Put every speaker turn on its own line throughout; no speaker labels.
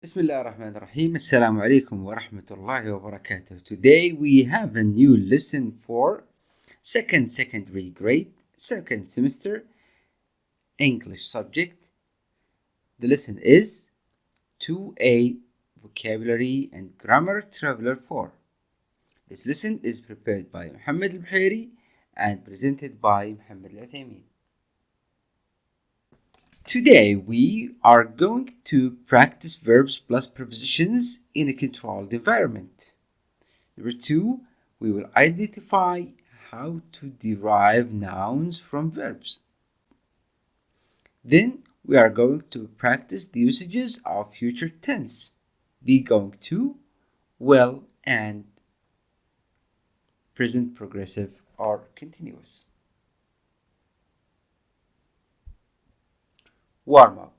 Bismillah ar-Rahman ar-Rahim. Assalamu alaikum wa rahmatullahi wa barakatuh. Today we have a new lesson for second secondary grade, second semester English subject. The lesson is 2A Vocabulary and Grammar Traveler 4. This lesson is prepared by Muhammad al-Buhairi and presented by Muhammad al-Uthaymeen. Today we are going to practice verbs plus prepositions in a controlled environment. Number 2, we will identify how to derive nouns from verbs. Then we are going to practice the usages of future tense, be going to, will, and present progressive or continuous. Warm up.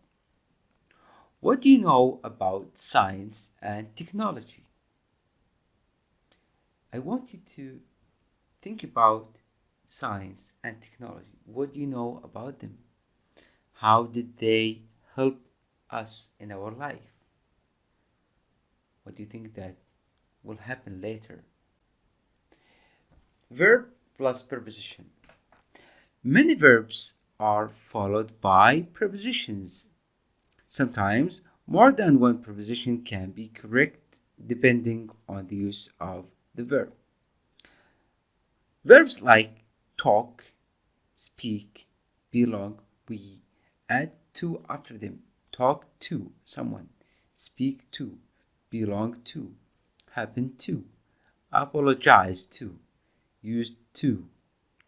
What do you know about science and technology? I want you to think about science and technology. What do you know about them? How did they help us in our life? What do you think that will happen later? Verb plus preposition. Many verbs are followed by prepositions. Sometimes more than one preposition can be correct depending on the use of the verb. Verbs like talk, speak, belong, we add to after them. Talk to someone, speak to, belong to, happen to, apologize to, use to,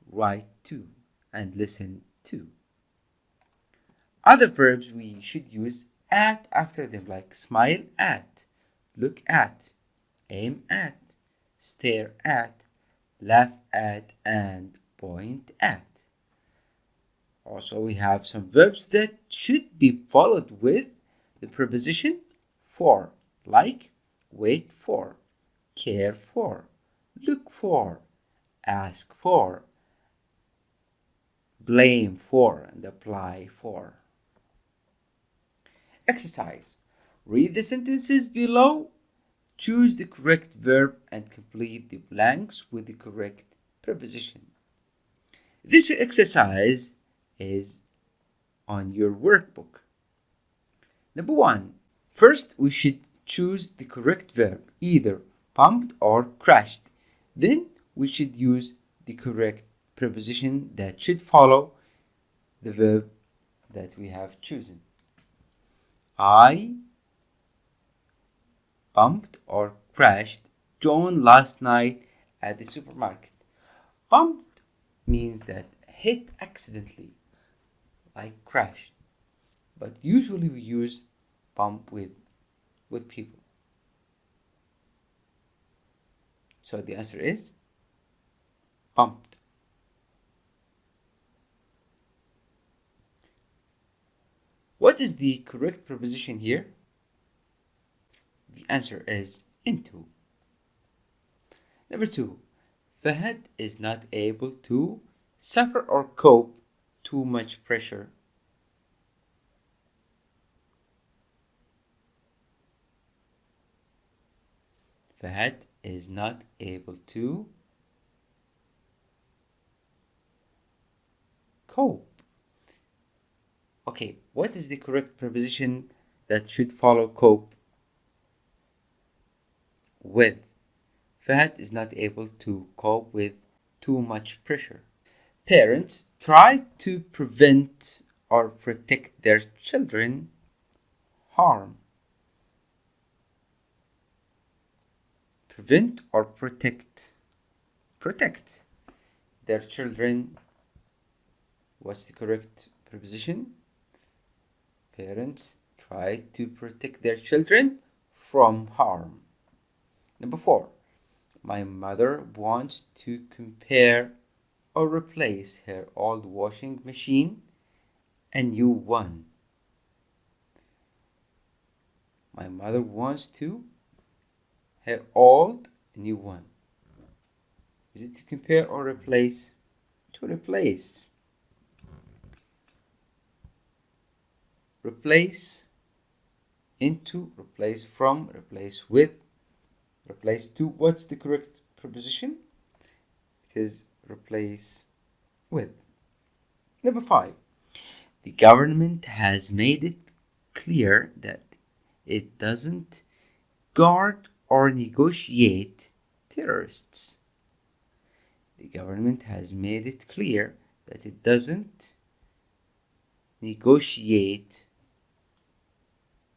write to, and listen to. Other verbs we should use at after them, like smile at, look at, aim at, stare at, laugh at, and point at. Also, we have some verbs that should be followed with the preposition for, like wait for, care for, look for, ask for, blame for, and apply for. Exercise. Read the sentences below, choose the correct verb, and complete the blanks with the correct preposition. This exercise is on your workbook. Number 1. First, we should choose the correct verb, either pumped or crashed. Then, we should use the correct preposition that should follow the verb that we have chosen. I bumped or crashed John last night at the supermarket. Bumped means that hit accidentally, like crashed. But usually we use bump with people. So the answer is bumped. What is the correct preposition here? The answer is into. Number 2. Fahad is not able to suffer or cope too much pressure. Fahad is not able to cope. Okay, what is the correct preposition that should follow cope? With. Fahad is not able to cope with too much pressure. Parents try to prevent or protect their children harm. Prevent or protect. Protect their children. What's the correct preposition? Parents try to protect their children from harm. Number 4. My mother wants to compare or replace her old washing machine a new one. My mother wants to her old new one. Is it to compare or replace? To replace. Replace into, replace from, replace with, replace to. What's the correct preposition? It is replace with. Number 5. The government has made it clear that it doesn't guard or negotiate terrorists. The government has made it clear that it doesn't negotiate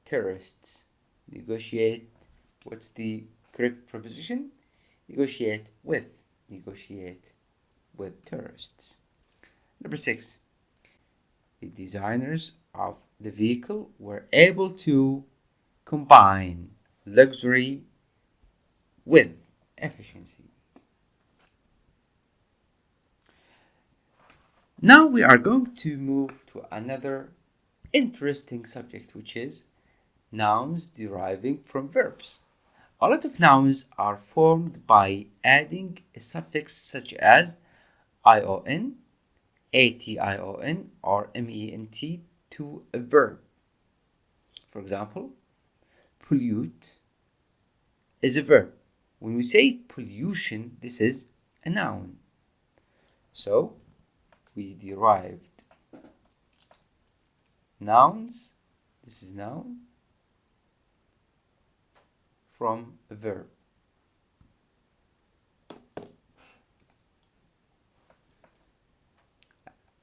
terrorists. Negotiate, what's the correct preposition? Negotiate with. Negotiate with terrorists. Number 6. The designers of the vehicle were able to combine luxury with efficiency. Now we are going to move to another interesting subject, which is nouns deriving from verbs. A lot of nouns are formed by adding a suffix such as ion, ation, or ment to a verb. For example, pollute is a verb. When we say pollution, this is a noun. So we derived nouns, this is noun, from a verb.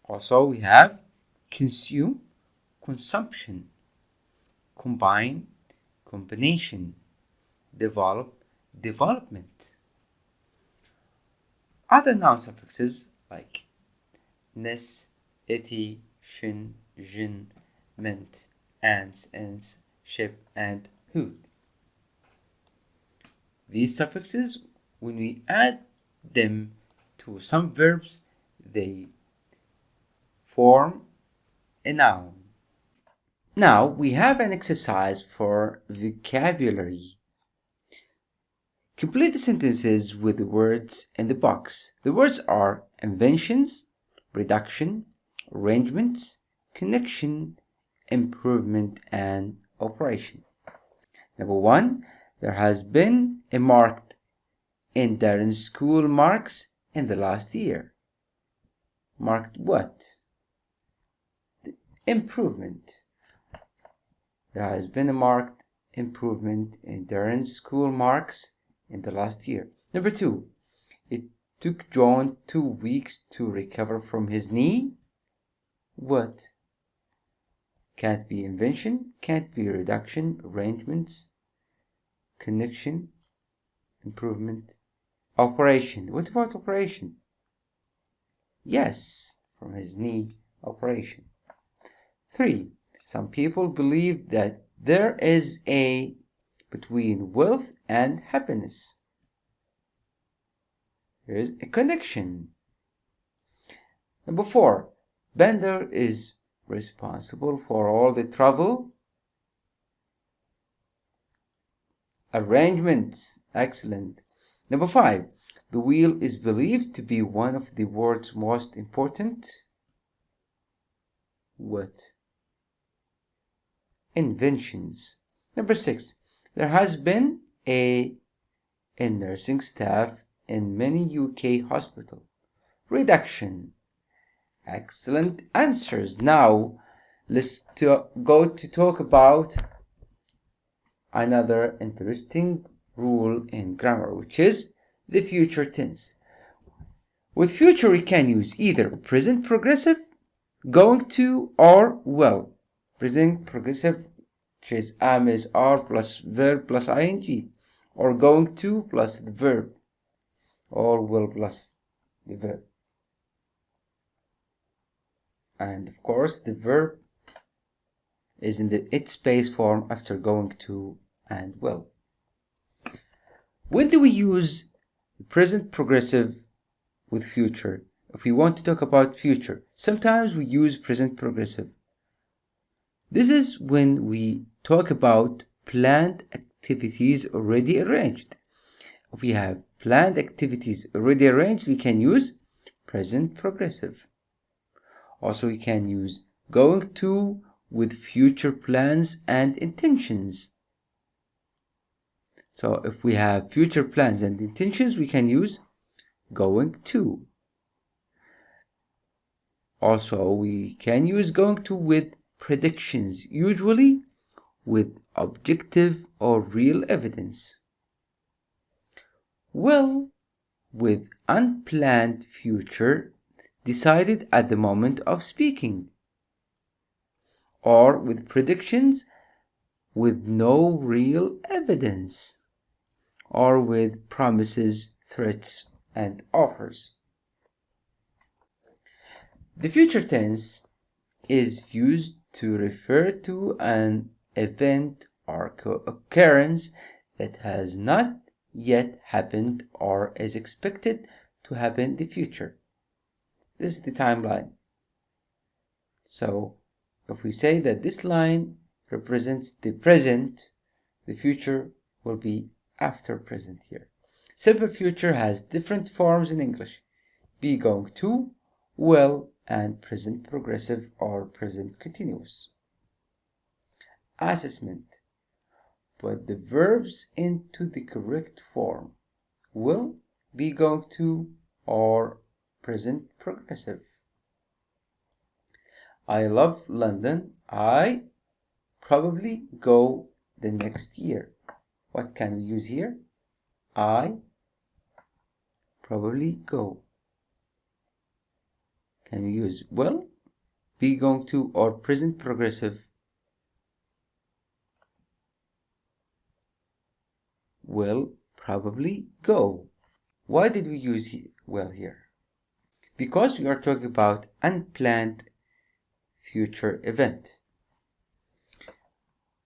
Also we have consume, consumption, combine, combination, develop, development. Other noun suffixes like ness, ity, shin, jin, ment, ans, ens, ship, and hood. These suffixes, when we add them to some verbs, they form a noun. Now we have an exercise for vocabulary. Complete the sentences with the words in the box. The words are inventions, reduction, arrangements, connection, improvement, and operation. Number 1, there has been a marked in Darren's school marks in the last year. Marked what? The improvement. There has been a marked improvement in Darren's school marks in the last year. Number 2, it took John 2 weeks to recover from his knee. What? Can't be invention, can't be reduction, arrangements, connection, improvement, operation. What about operation? Yes, from his knee, operation. 3, some people believe that there is a between wealth and happiness. There is a connection. Number 4, Bender is responsible for all the travel arrangements. Excellent. Number 5, the wheel is believed to be one of the world's most important what? Inventions. Number 6, there has been a nursing staff in many UK hospitals. Reduction. Excellent answers. Now let's go to talk about another interesting rule in grammar, which is the future tense. With future we can use either present progressive, going to, or will. Present progressive, which is am, is, are plus verb plus ing, or going to plus the verb, or will plus the verb. And of course the verb is in the it space form after going to and will. When do we use the present progressive with future? If we want to talk about future, sometimes we use present progressive. This is when we talk about planned activities already arranged. If we have planned activities already arranged, we can use present progressive. Also, we can use going to with future plans and intentions. So if we have future plans and intentions, we can use going to. Also, we can use going to with predictions, usually with objective or real evidence. Well, with unplanned future decided at the moment of speaking. Or with predictions with no real evidence. Or with promises, threats, and offers. The future tense is used to refer to an event or occurrence that has not yet happened or is expected to happen in the future. This is the timeline. So if we say that this line represents the present, the future will be after present here. Simple future has different forms in English: be going to, will, and present progressive or present continuous. Assessment. Put the verbs into the correct form: will, be going to, or present progressive. I love London. I probably go the next year. What can we use here? I probably go. Can you use will, be going to, or present progressive? Will probably go. Why did we use will here? Because we are talking about unplanned future event.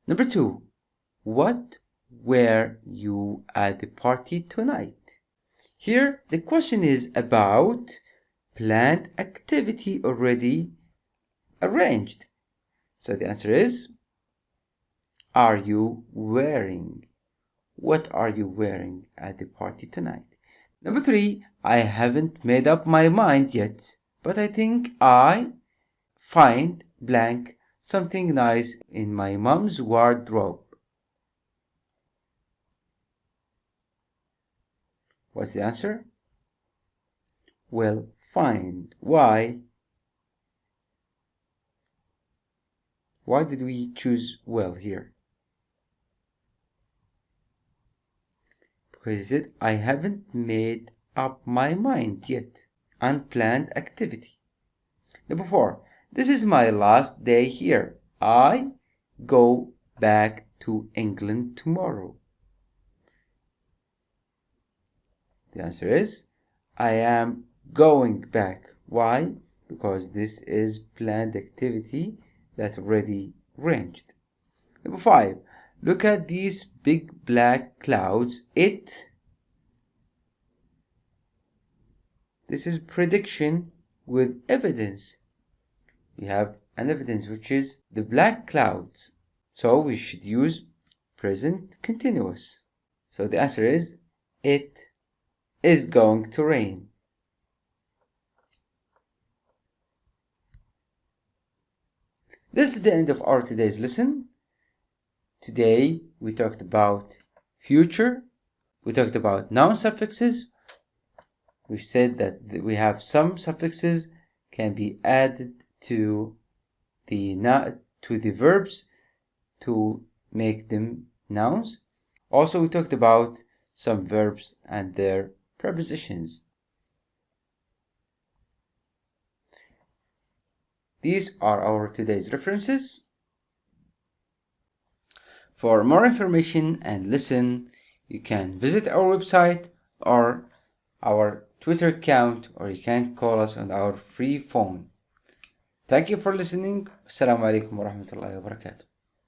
Number 2, what were you at the party tonight? Here the question is about planned activity already arranged. So the answer is, are you wearing? What are you wearing at the party tonight? Number 3, I haven't made up my mind yet, but I think I find blank something nice in my mom's wardrobe. What's the answer? Well, find. Why? Why did we choose well here? Because it said, I haven't made up my mind yet. Unplanned activity. Number 4, this is my last day here. I go back to England tomorrow. The answer is, I am going back. Why? Because this is planned activity that already arranged. Number 5, look at these big black clouds. This is prediction with evidence. We have an evidence, which is the black clouds. So we should use present continuous. So the answer is, it is going to rain. This is the end of our today's lesson. Today we talked about future. We talked about noun suffixes. We said that we have some suffixes can be added to the verbs to make them nouns. Also, we talked about some verbs and their prepositions. These are our today's references. For more information and listen, you can visit our website or our Twitter account, or you can call us on our free phone. Thank you for listening. Assalamu alaikum wa rahmatullahi wa barakatuh.